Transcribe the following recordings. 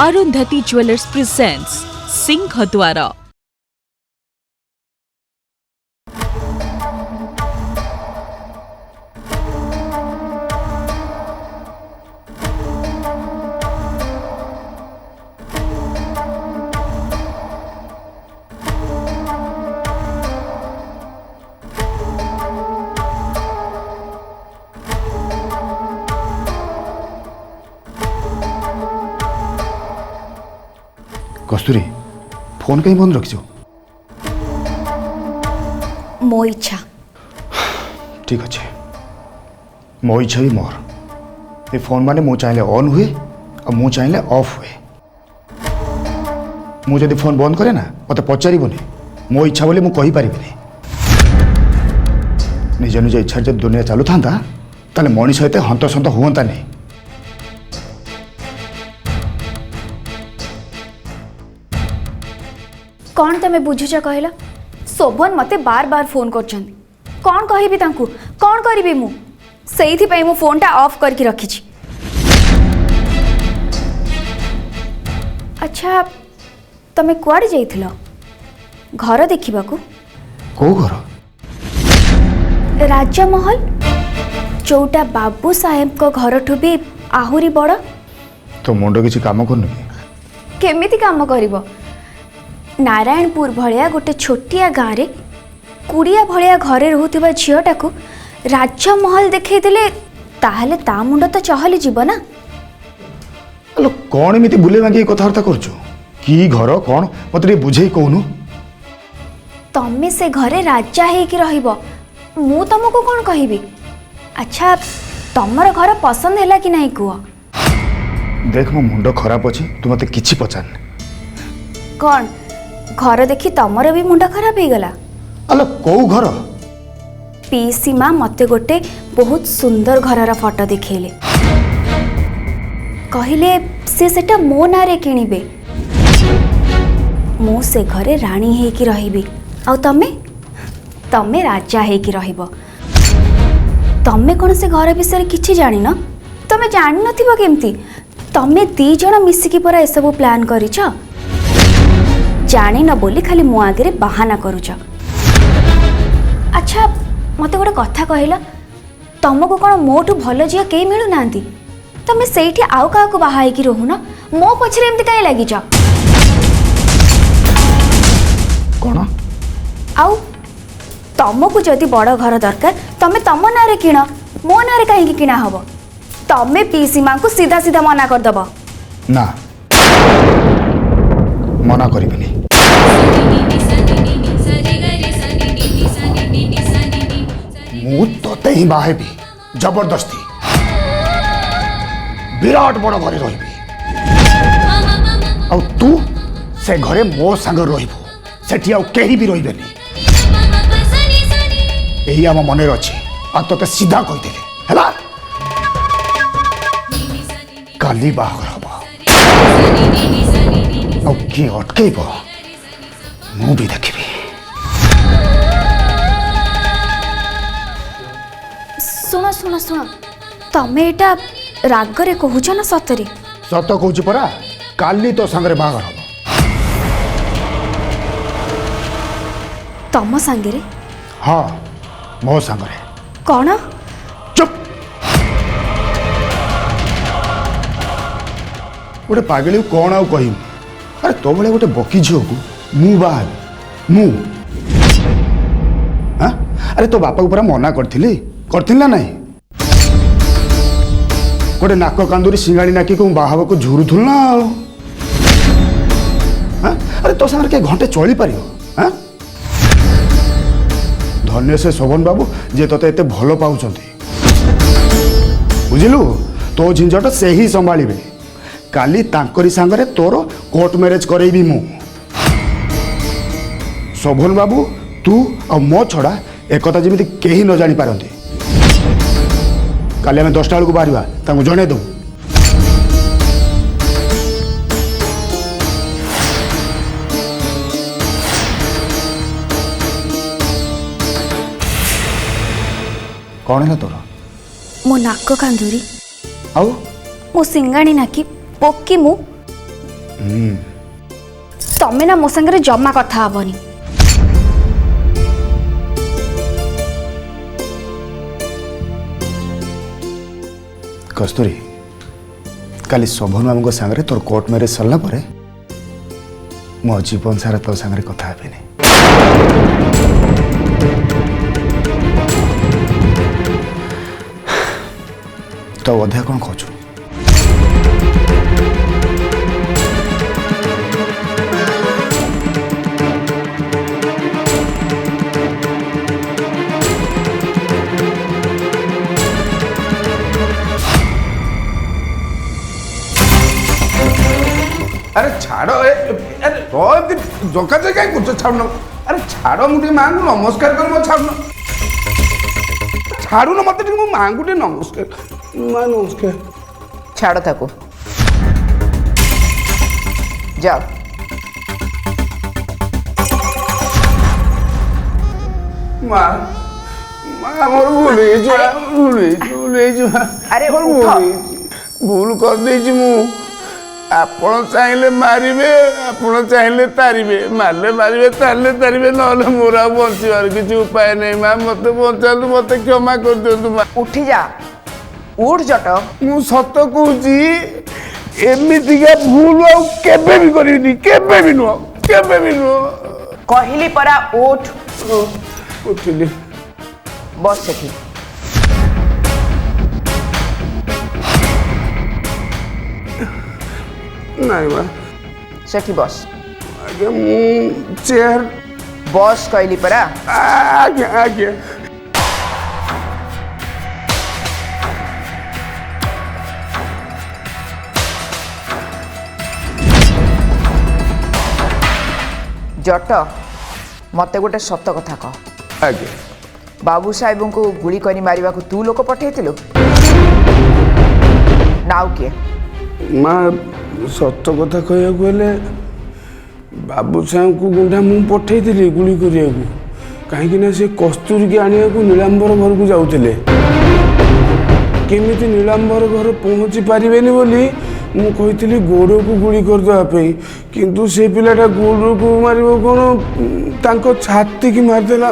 Arundhati jewellers presents Singhadwar. Kasturi phone कहीं बंद रखियो। मो इच्छा। ठीक अच्छे मो इच्छा भी मोर ये फोन माने मु चाहे ऑन हुए और मु चाहे ऑफ हुए। मु जदि फोन बंद करे ना मत पचारबनी मो इच्छा बोली मुझे कहीपरि निज निज इच्छा जब दुनिया चलू था ताले मनीष एत हंतसंत हुआ नहीं। कौन तमे बुझुच कहला? शोभन मते बार बार फोन करछन। कौन कहिबी तांकू? कौन करिबी मु? सेइथि पई मु फोन टा ऑफ करके रखी छी। अच्छा तमे कुआडे जाइथिलो? घर देखिबा को? को घर? राजा महल जोटा बाबू साहेब को घर ठु भी आहुरी बड़। तो मुंड किसी काम करनु केमिति काम करिवो? नारायणपुर भलिया गोटे छोटिया गाँव रे कुड़िया भलिया घरे रोहुथिबा झियोटा को राजा महल देखै देले ताहले ता मुंड तो चहली जीव ना। हेलो कौन एमती बुले मांगी कथबार्ता करछु की घर कौन मत बुझे कहूनु। तमे से घरे राजा हे कि रहिबो मु तुमको कौन कहिबी? अच्छा तमर घर पसंद हैला कि नहीं कुआ? देख मो मुंड खराब अछि तू मते किछि पचार। कौन घर देखी तमर भी मुंड खराब हो गला? अलो को घर? पीसी माँ मते गोटे बहुत सुंदर घरर फोटो दिखेले कहले से सेटा मो नारे किनिबे मो से घरे रानी हे कि रहिबी आ तमे राजा हे कि रहिबो। तमे कौन से घर विषय किछि जानि न? तमे जानि नथिबो केमती? तमे दी जण मिसिकी परा ए सब प्लान करिछ। जानी न बोली खाली मो आगे बाहाना करुच। अच्छा मते गोटे कथा कहला तुमको कौन मोठू भल झील कई मिलू ना? तमें से आउ क्या बाहा कि रोहन मो पछरे एमती कहीं लगिच? कौन आउ तुमको जदि बड़ घर दरकार तमें तम ना किण मो ना कहीं किणा हम? तमें पीसी माँ को सीधा सीधा मना करदब ना मना करिबिनी। मु तोते ही बाहेबी जबरदस्ती विराट बड़ घरे रहिबी आ तू से घरे मो संग रहिबो सेठी आ केही भी रहिबेनी। एही आम मने अछि आ तोते सीधा कहि देले हला काली बाहर हबो आ की अटकेबो मु भी देखिबी। सुन सुन सुन तमें एटा रागरे कहूच ना सतरे? सत कहूची परा काली तो सांगरे बाहर हम। तम सांगे? हाँ मो सांगरे। कौन? चुप गोटे पागली कौन आउ कही? अरे तो भाई गोटे बकी झील को मु बाहर मु अरे तो बापा को पूरा मना करथिल ना नहीं? गोटे नाक कांदूरी सिंगाड़ी नाकी को बाहाबा को झुरुथुल ना। अरे तो सागर के घंटे चली पार? धन्य से शोभन बाबू जे तोते एते भल पाउछंती बुझिलु। तो झिंझट से ही संभाळिबे। काली तांकरी सांगरे तोर कोर्ट मैरेज करेबी मु। शोभन बाबू तू आ मो छड़ा एकता जमी कहीं न जानी पारती। काली आम 10टा बेलू बाहर जन दू। कौन है तोर? मो नाक कांदूरी आउ मो सिंगाणी नाकी पोकी मु तमें ना मो संगे जमा कथा हबनी। कस्तूरी काली शोभन मामू सांगे तोर कोर्ट मैरेज सरला परे मो जीवन सारा तो सांगे कथा हेबिनी। तो अधा कौन खोजु अरे छाड़ो अरे तो जोका जगह कुछ छाड़ना अरे छाड़ो मुझे माँ को नमस्कार कर मो छाड़ना छाड़ू ना मत मो माँ को नमस्कार माँ नमस्कार छाड़ो ताको जाओ। माँ माँ मोर भूल अरे मोर भूल कर देछि मु आपण चाहिले मारिबे आपण चाहिले तारिबे मारले मारिबे तारिबे नहले मोर आ बंचिबार किछि उपाय नै माँ मते बंचालु मते क्षमा कर दियंतु माँ उठी जा उठ जट मु सत कहूची एमितिका भूल आ केबे भी करिनी केबे भी नुह कहली परा उठ उठिली बस सेठी नहीं माँ सेठी बस आगे मु चेयर बस कहली परा आगे आगे जट मते गोटे सत कथा कह आगे बाबू साहेब को गुली करी मारिबा को तू लोक पठेइथिलु नाउ के माँ सत कथा कहया गले बाबू साहेब को गुंडा मु पठेइथिली गुली करिया कहीं ना से कस्तूरी के आनिया को नीलांबर घर को जाउथिले केमिति नीलांबर घर पहुंची पारिबेनी बोली मु कहिथिली गोड़ को गुली कर दवा पे किंतु से पिलाटा गोड़ को मारिबो कोन तांको छाती की मार देला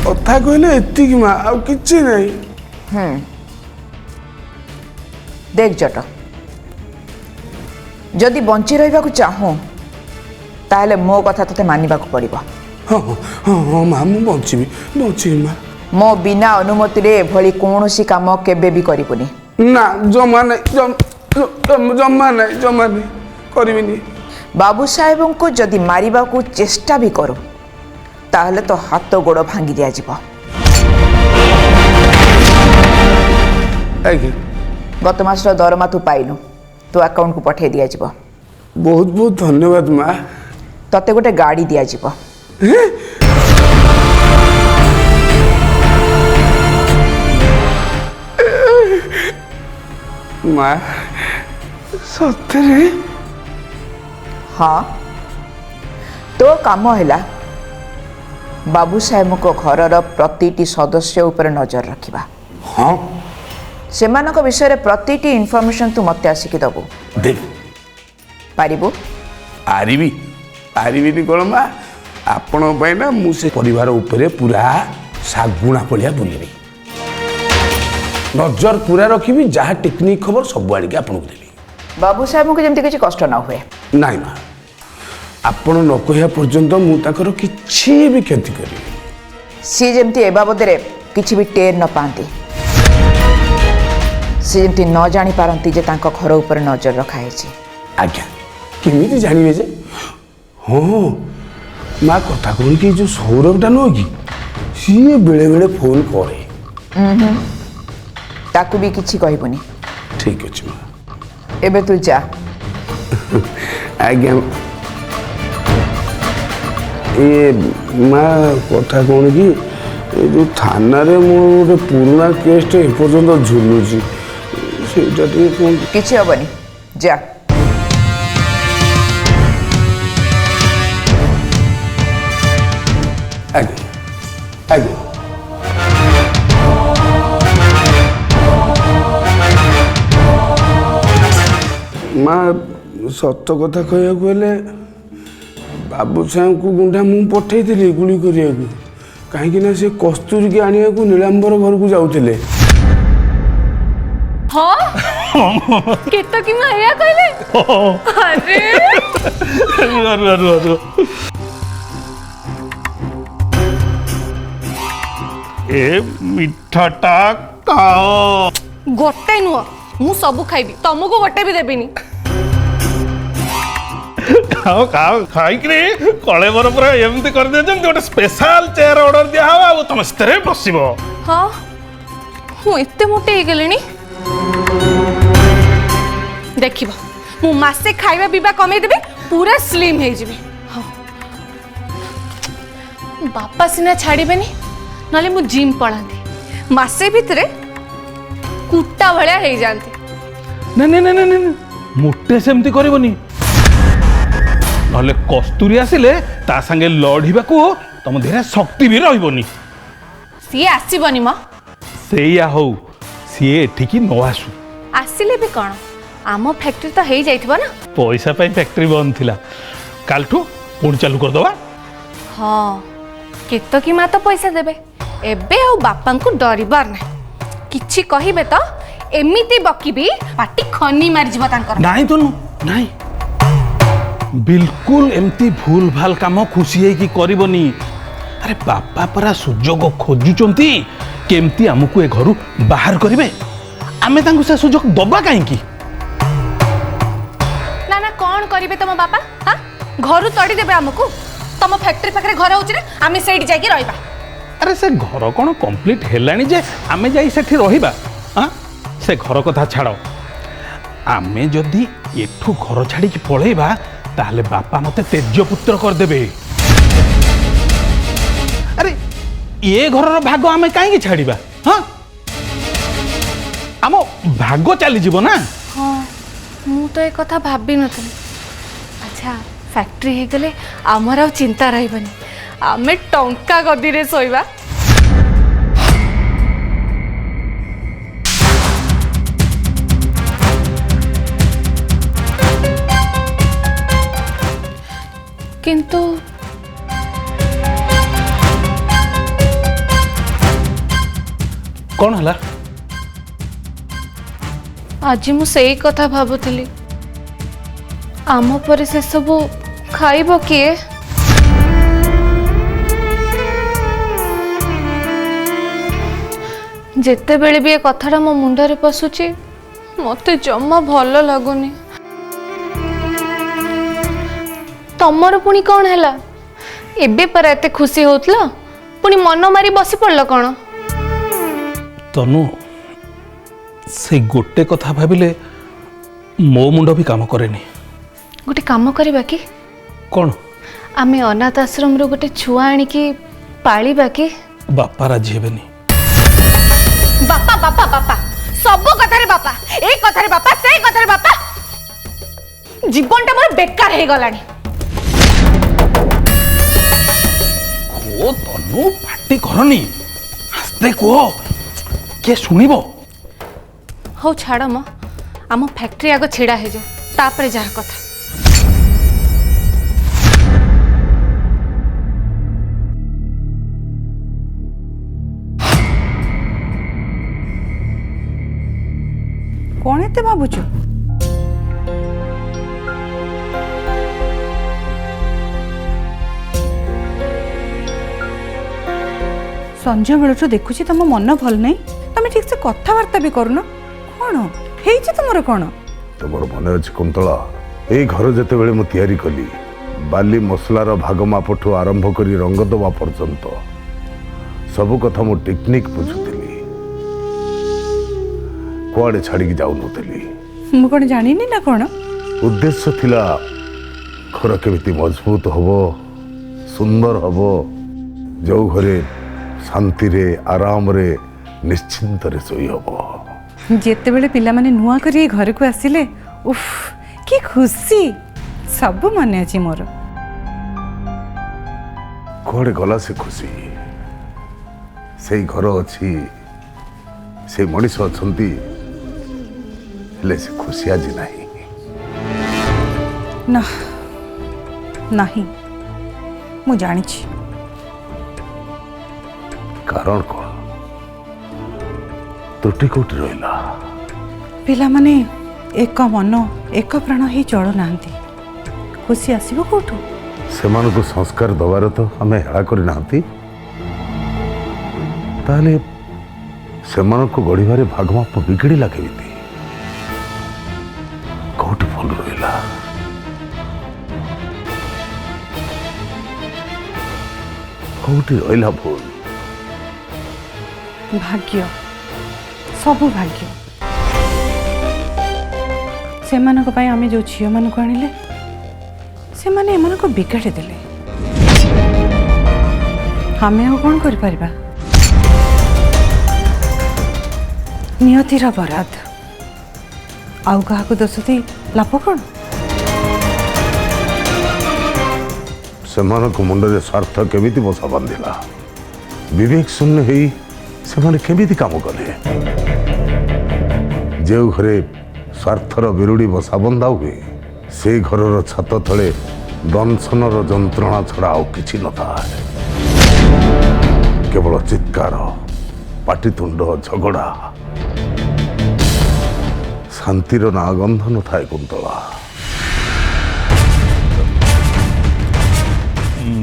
कथा कहले एति की माँ आ किछि नहीं देख जट जदि बंची रहिबा को चाहो ताहले मो कथा तते मानिबा को पड़िबो। हाँ हाँ हाँ माँ मु बंची माँ मो बिना अनुमति रे भली कोनोसी काम केबे भी करिबोनी ना जमा नहीं जमा नहीं करिबिनी बाबू साहेब को जदि मारिबा को चेष्टा भी करो ताहले तो हाथ गोड़ भांगी दिया जिवो। आगे गत मास दरमा तू पाइलु तो अकाउंट को पठे दिया जिवो। बहुत बहुत धन्यवाद माँ तते गोटे गाड़ी दिया जिवो। माँ सतरे हाँ तो काम हैला बाबू साहेब को घरर प्रतिटी सदस्य ऊपर नजर रखिबा। हाँ सेमानक विषय प्रतिटी इनफॉरमेशन तू मते आसिक दबु देख पारिबु पारिबी कौन माँ आपण ना मुझे परिवार उपरे पूरा सागुणा पलिया बुलेबी नजर पूरा रखी जहाँ टेक्निक खबर सब आड़े आपको देवी बाबू साहेब को जमती किसी कष्ट ना हुए नाई माँ आपण न कहया पर्यंत मुझे किसी भी क्षति करी सी जमती ए बाबद किसी भी टेर न पाती सी जमती न जानी पारती जे तांको घर ऊपर नजर रखाई आज्ञा केमी जानवे जे हाँ माँ कथा कौन कि जो सौरभटा नुह कि सी बेले बेले फोन करे ताकू भी किसी कहबुनी ठीक अच्छे माँ एबे तू जा आज्ञा ये माँ कथा कौन कि जो थाना रे मोर गोटे पुराना केसटे एपर्यंत झुलुची सेटा कौन किसी हेनी जा आज्ञा आज्ञा ମା ସତ କଥା କହିବାକୁ ହେଲେ ବାବୁ ସାହେବଙ୍କୁ ଗୁଣ୍ଡା ମୁଁ ପଠେଇଥିଲି ଗୁଳି କରିବାକୁ, କାହିଁକି ନା ସେ କସ୍ତୁରୀକି ଆଣିବାକୁ ନୀଳାମ୍ବର ଘରକୁ ଯାଉଥିଲେ। ହଁ କେତକୀ ମା ଏଇଆ କହିଲେ? ଆରେ ଏ ମିଠାଟା ଖାଅ। ଗୋଟେ ନୁହ, ମୁଁ ସବୁ ଖାଇବି, ତମକୁ ଗୋଟେ ବି ଦେବିନି। ଖାଅ ଖାଅ, ଖାଇକିରି କଳେବର ପୁରା ଏମିତି କରିଦେଇଛନ୍ତି ଗୋଟେ ସ୍ପେଶାଲ ଚେୟାର ଅର୍ଡର ଦିଆହବ ଆଉ ତମେ ସେଥିରେ ବସିବ। ହଁ ମୁଁ ଏତେ ମୋଟେ ହେଇଗଲିଣି, ଦେଖିବ ମୁଁ ମାସେ ଖାଇବା ପିଇବା କମେଇଦେବି, ପୁରା ସ୍ଲିମ୍ ହେଇଯିବି। ହଁ ବାପା ସିନା ଛାଡ଼ିବେନି, ନହେଲେ ମୁଁ ଜିମ୍ ପଳାନ୍ତି, ମାସେ ଭିତରେ କୁଟା ଭଳିଆ ହେଇଯାଆନ୍ତି। ନା ନା ନା ନା ମୋଟେ ସେମିତି କରିବନି, ନହେଲେ କସ୍ତୁରୀ ଆସିଲେ ତା ସାଙ୍ଗେ ଲଢ଼ିବାକୁ ତମ ଦେହରେ ଶକ୍ତି ବି ରହିବନି। ସିଏ ଆସିବନି ମ। ସେଇଆ ହଉ, ସିଏ ଏଠିକି ନ ଆସୁ। ଆସିଲେ ବି କ'ଣ, ଆମ ଫ୍ୟାକ୍ଟ୍ରି ତ ହେଇଯାଇଥିବ ନା। ପଇସା ପାଇଁ ଫ୍ୟାକ୍ଟ୍ରି ବନ୍ଦ ଥିଲା, କାଲିଠୁ ପୁଣି ଚାଲୁ କରିଦବା। ହଁ କେତକୀ ମା ତ ପଇସା ଦେବେ, ଏବେ ଆଉ ବାପାଙ୍କୁ ଡରିବାର ନାହିଁ। କିଛି କହିବେ ତ ଏମିତି ବକିବି ପାଟି ଖନି ମାରିଯିବ ତାଙ୍କର। ନାଇଁ ତନୁ ନାଇଁ, ବିଲକୁଲ ଏମିତି ଭୁଲ ଭାଲ କାମ ଖୁସି ହେଇକି କରିବନି। ଆରେ ବାପା ପରା ସୁଯୋଗ ଖୋଜୁଛନ୍ତି କେମିତି ଆମକୁ ଏ ଘରୁ ବାହାର କରିବେ, ଆମେ ତାଙ୍କୁ ସେ ସୁଯୋଗ ଦବା କାହିଁକି? ନା ନା କ'ଣ କରିବେ ତମ ବାପା? ହଁ ଘରୁ ତଡ଼ି ଦେବେ ଆମକୁ? ତମ ଫ୍ୟାକ୍ଟ୍ରି ପାଖରେ ଘର ହଉଛି ନା, ଆମେ ସେଇଠି ଯାଇକି ରହିବା। ଆରେ ସେ ଘର କ'ଣ କମ୍ପ୍ଲିଟ୍ ହେଲାଣି ଯେ ଆମେ ଯାଇ ସେଠି ରହିବା? ହଁ ସେ ଘର କଥା ଛାଡ଼, ଆମେ ଯଦି ଏଠୁ ଘର ଛାଡ଼ିକି ପଳେଇବା ତାହେଲେ ବାପା ମତେ ତେଜ୍ୟପୁତ୍ର କରିଦେବେ। ଆରେ ଏ ଘରର ଭାଗ ଆମେ କାହିଁକି ଛାଡ଼ିବା? ହଁ ଆମ ଭାଗ ଚାଲିଯିବ ନା। ହଁ ମୁଁ ତ ଏ କଥା ଭାବିନଥିଲି। ଆଚ୍ଛା ଫ୍ୟାକ୍ଟ୍ରି ହେଇଗଲେ ଆମର ଆଉ ଚିନ୍ତା ରହିବନି, ଆମେ ଟଙ୍କା ଗଦିରେ ଶୋଇବା। କିନ୍ତୁ କ'ଣ ହେଲା? ଆଜି ମୁଁ ସେଇ କଥା ଭାବୁଥିଲି, ଆମ ପରେ ସେସବୁ ଖାଇବ କିଏ? ଯେତେବେଳେ ବି ଏ କଥାଟା ମୋ ମୁଣ୍ଡରେ ପଶୁଛି ମତେ ଜମା ଭଲ ଲାଗୁନି। ତମର ପୁଣି କ'ଣ ହେଲା? ଏବେ ପରା ଏତେ ଖୁସି ହଉଥିଲ, ପୁଣି ମନ ମାରି ବସି ପଡ଼ିଲ କ'ଣ? ତନୁ ସେ ଗୋଟେ କଥା ଭାବିଲେ ମୋ ମୁଣ୍ଡ ବି କାମ କରେନି। ଗୋଟେ କାମ କରିବା କି? କ'ଣ? ଆମେ ଅନାଥ ଆଶ୍ରମରୁ ଗୋଟେ ଛୁଆ ଆଣିକି ପାଳିବା କି? ବାପା ରାଜି ହେବେନି। ବାପା ବାପା ବାପା, ସବୁ କଥାରେ ବାପା, ଏଇ କଥାରେ ବାପା, ସେଇ କଥାରେ ବାପା। ଜୀବନଟା ମୋର ବେକାର ହେଇଗଲାଣି। ଓ ତନୁ ପାଟି କରନି, ଆସ୍ତେ କୁହ, କିଏ ଶୁଣିବ? ହଉ ଛାଡ଼ ମ, ଆମ ଫ୍ୟାକ୍ଟ୍ରି ଆଗ ଛିଡ଼ା ହେଇଯାଉ, ତାପରେ ଯାହା କଥା। କ'ଣ ଏତେ ଭାବୁଛୁ? ସଞ୍ଜ ବେଳଠୁ ଦେଖୁଛି ତମ ମନ ଭଲ ନାହିଁ, ତମେ ଠିକ ସେ କଥାବାର୍ତ୍ତା ବି କରୁନ। କ'ଣ ହେଇଛି ତୁମର? କ'ଣ ତମର ମନେ ଅଛି କୁନ୍ତଳା, ଏଇ ଘର ଯେତେବେଳେ ମୁଁ ତିଆରି କଲି, ବାଲି ମସଲାର ଭାଗ ମାପଠୁ ଆରମ୍ଭ କରି ରଙ୍ଗ ଦେବା ପର୍ଯ୍ୟନ୍ତ ସବୁ କଥା ମୁଁ ଟେକ୍ନିକ୍ ବୁଝୁଥିଲି, କୁଆଡ଼େ ଛାଡ଼ିକି ଯାଉନଥିଲି। ମୁଁ କ'ଣ ଜାଣିନି ନା କ'ଣ? ଉଦ୍ଦେଶ୍ୟ ଥିଲା ଘର କେମିତି ମଜବୁତ ହବ, ସୁନ୍ଦର ହବ, ଯେଉଁ ଘରେ ଶାନ୍ତିରେ ଆରାମରେ ନିଶ୍ଚିନ୍ତରେ ଶୋଇ ହବ। ଯେତେବେଳେ ପିଲାମାନେ ନୂଆ କରି ଏ ଘରକୁ ଆସିଲେ, ଉଫ୍ କି ଖୁସି, ସବୁ ମନେ ଅଛି ମୋର। କୁଆଡ଼େ ଗଲା ସେ ଖୁସି? ସେଇ ଘର ଅଛି, ସେ ମଣିଷ ଅଛନ୍ତି, ହେଲେ ସେ ଖୁସି ଆଜି ନାହିଁ। ନା ନାହିଁ ମୁଁ ଜାଣିଛି। कारण कौन त्रुटि कोटी रहा ପିଲାମାନେ ଏକ ମନ ଏକ ପ୍ରାଣ ହେଇ ଚଳୁନାହାନ୍ତି। ଖୁସି ଆସିବ କୋଉଠୁ? से संस्कार दबार तो आम हेला करना ताले से गढ़वे भागमाप बिगड़ला केमी कौटी भूल रहा कौटी रहा भूल भाग्य सबु भाग्य सेमानक पई आमे जो झियो मानक आनिले से माने एमानक बिगाड़ी देले। आमे आ कोन करि परिबा? नियतिर बराद आउ काहाकु दोष दे लाभ कोन? से मुंडे स्वार्थ केमिति बसा बांधिला विवेक शून्य होई से केमिति काम कले जो घरे स्वार्थर बिरुड़ी बसा बंधा हुए से घरर छात तले दंशनर जंत्रणा छड़ा आउ किछि न थाए केवल चित्कार पाटितुंड झगड़ा शांतिर ना गंध न थाए कुंतला।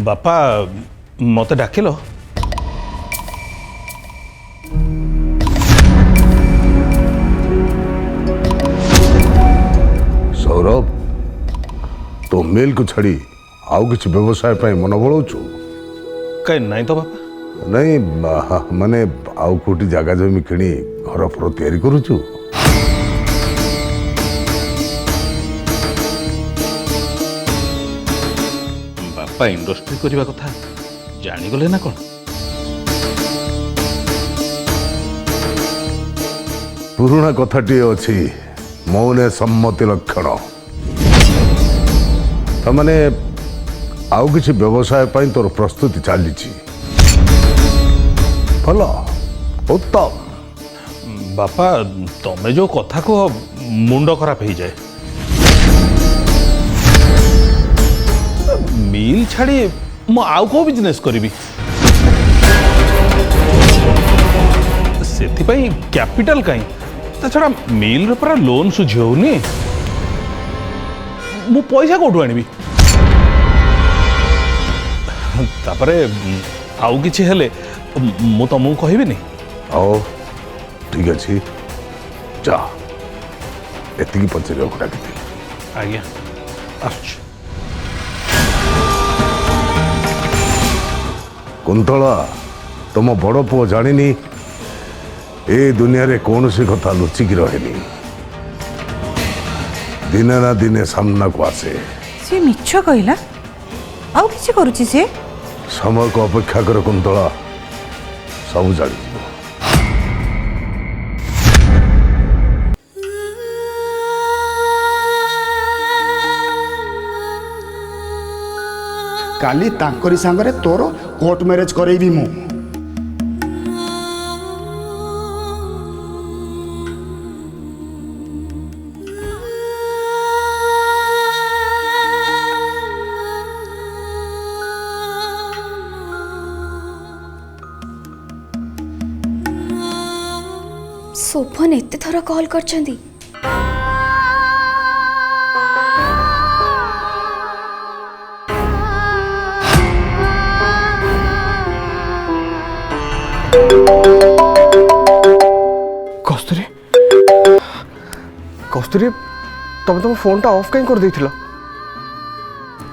बापा मत डाकिल सौरभ तो मिल को छाड़ी आउ किसी व्यवसाय पर मन बढ़ाऊचु कहीं नहीं तो बापा नहीं माने आउ कोटी जगह जमी किणी घर फर तैयारी करूचु बापा इंडस्ट्री करने कथा जानीगले ना कौन पुराणा कथाटी अच्छी मौने सम्मति लक्षण तमाने आउ किसी व्यवसाय पर तोर प्रस्तुति चली भल उत्तम। बापा तमें जो कथा को मुंड खराब हो जाए मिल छाड़ी मु आउ को बिजनेस करी से कैपिटल कहीं ता छड़ा मिल पूरा लोन सुझी होनी मु पैसा कौटू आनी तापरे आउ किछि हेले मु तुमको कहबी आओ ठीक अच्छे जा एति पचार डाकी आज्ञा आसुच कुंतला तुम बड़ पुओ जानी ए दुनिया रे कौन सी कथा लुचिकी रहे दिने ना दिने सामना को आसे से मिछ कहला आउ किछि करूची से समय को अपेक्षा कर कुंतला सब जानी काली तांकरी सांगरे तोर कोर्ट मैरेज करेबी मु शोभन एते थर कॉल करछंदी कस्तूरी कस्तूरी तुम तुम फोन टा ऑफ कहीं कर देथिलो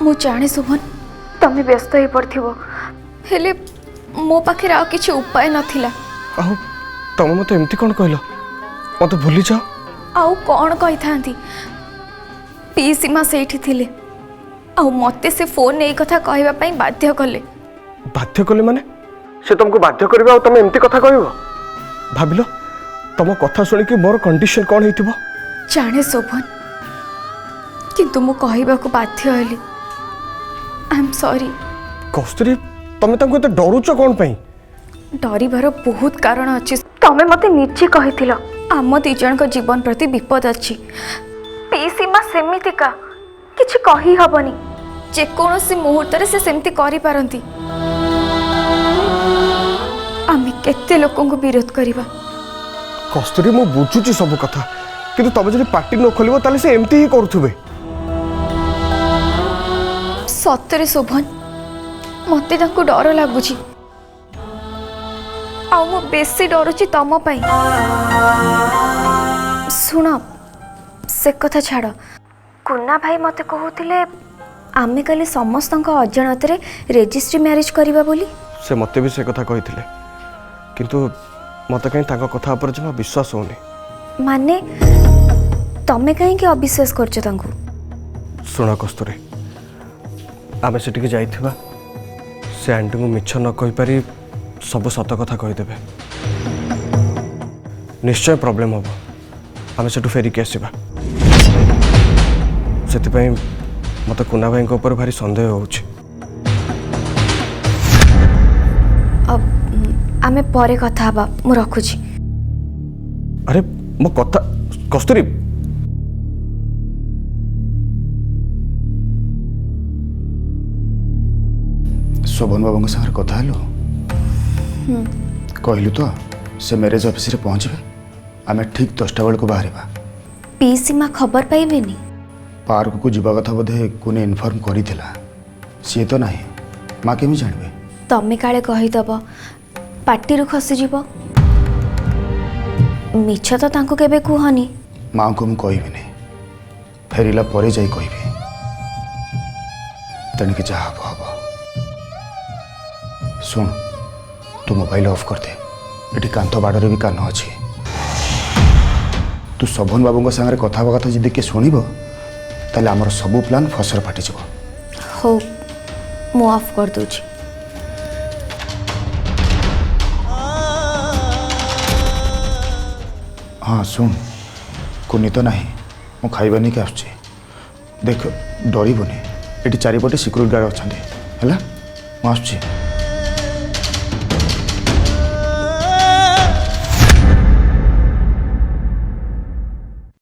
मु जाने शोभन तमे व्यस्त ही पड़थिबो हेले मो पाखे आ किछि उपाय नथिला आउ तुम मते एमती कोन कहलो मते भूली जाओ आउ कौन कही थांती पी सीमा सेठी थिले आउ मते से फोन नहीं कथा कहबा पई बाध्य कले माने से तुमको बाध्य करबा आ तुम एमती कथा कहबो भाबिलो तुम कथा सुनी कि मोर कंडीशन कौन हेतिबो जाने शोभन किंतु मु कहबा को बाध्य हली आई एम सॉरी कस्तूरी तमे तांको तो डरुचो कौन पई डरिबार बहुत कारण अछि तमे मते निचे कहिथिलो आम दी जन को जीवन प्रति विपद अछि पी सीमा सेमितिका କିଛି କହି ହବନି। ଯେକୌଣସି ମୁହୂର୍ତ୍ତରେ ସେ ସେମିତି କରିପାରନ୍ତି। ଆମେ କେତେ ଲୋକଙ୍କୁ ବିରୋଧ କରିବା। କସ୍ତୁରୀ ମୁଁ ବୁଝୁଛି ସବୁ କଥା, କିନ୍ତୁ ତମେ ଯଦି ପାଟି ନ ଖୋଲିବ ତାହେଲେ ସେ ଏମିତି ହିଁ କରୁଥିବେ। ସତରେ ଶୋଭନ, ମତେ ତାଙ୍କୁ ଡର ଲାଗୁଛି। ଆଉ ମୁଁ ବେଶୀ ଡରୁଛି ତମ ପାଇଁ। ଶୁଣ, ସେ କଥା ଛାଡ଼। କୁନା ଭାଇ ମତେ କହୁଥିଲେ ଆମେ କାଲି ସମସ୍ତଙ୍କ ଅଜାଣତରେ ରେଜିଷ୍ଟ୍ରି ମ୍ୟାରେଜ କରିବା ବୋଲି। ସେ ମୋତେ ବି ସେ କଥା କହିଥିଲେ, କିନ୍ତୁ ମୋତେ କାହିଁ ତାଙ୍କ କଥା ଉପରେ ଜମା ବିଶ୍ୱାସ ହେଉନି। ମାନେ ତମେ କାହିଁକି ଅବିଶ୍ୱାସ କରୁଛ ତାଙ୍କୁ? ଶୁଣ କସ୍ତୁରୀ, ଆମେ ସେଠିକି ଯାଇଥିବା, ସେ ଆଣ୍ଟିଙ୍କୁ ମିଛ ନ କହିପାରି ସବୁ ସତ କଥା କହିଦେବେ। ନିଶ୍ଚୟ ପ୍ରୋବ୍ଲେମ୍ ହେବ। ଆମେ ସେଠୁ ଫେରିକି ଆସିବା। ସେଥିପାଇଁ ମୋତେ କୁନା ଭାଇଙ୍କ ଉପରେ ଭାରି ସନ୍ଦେହ ହେଉଛି। ଆମେ ପରେ କଥା ହେବା, ମୁଁ ରଖୁଛି। ଆରେ ମୋ କଥା କସ୍ତୁରୀ, ଶୋଭନ ବାବୁଙ୍କ ସାଙ୍ଗରେ କଥା ହେଲୁ? କହିଲୁ ତ ସେ ମ୍ୟାରେଜ ଅଫିସରେ ପହଞ୍ଚିବେ, ଆମେ ଠିକ୍ 10ଟା ବେଳକୁ ବାହାରିବା। ପିଇସି ମା ଖବର ପାଇବେନି? ପାର୍କକୁ ଯିବା କଥା ବୋଧେ କୁନି ଇନଫର୍ମ କରିଥିଲା। ସିଏ ତ ନାହିଁ, ମା କେମିତି ଜାଣିବେ? ତମେ କାଳେ କହିଦବ, ପାଟିରୁ ଖସିଯିବ। ମିଛ ତ ତାଙ୍କୁ କେବେ କୁହନି। ମାଆଙ୍କୁ ମୁଁ କହିବିନି, ଫେରିଲା ପରେ ଯାଇ କହିବି। ତେଣିକି ଯାହା ହବ ହବ। ଶୁଣ, ତୁ ମୋବାଇଲ ଅଫ୍ କରିଦେ। ଏଠି କାନ୍ଥ ବାଡ଼ରେ ବି କାନ ଅଛି। ତୁ ଶୋଭନ ବାବୁଙ୍କ ସାଙ୍ଗରେ କଥା ହେବା କଥା ଯଦି କିଏ ଶୁଣିବ, ତାହେଲେ ଆମର ସବୁ ପ୍ଲାନ୍ ଫସର ଫାଟିଯିବ। ହଉ, ମୁଁ ଅଫ୍ କରିଦେଉଛି। ହଁ ଶୁଣ, କୁନି ତ ନାହିଁ, ମୁଁ ଖାଇବା ନେଇକି ଆସୁଛି। ଦେଖ, ଡରିବୁନି। ଏଠି ଚାରିପଟେ ସିକ୍ୟୁରିଟି ଗାର୍ଡ ଅଛନ୍ତି, ହେଲା? ମୁଁ ଆସୁଛି।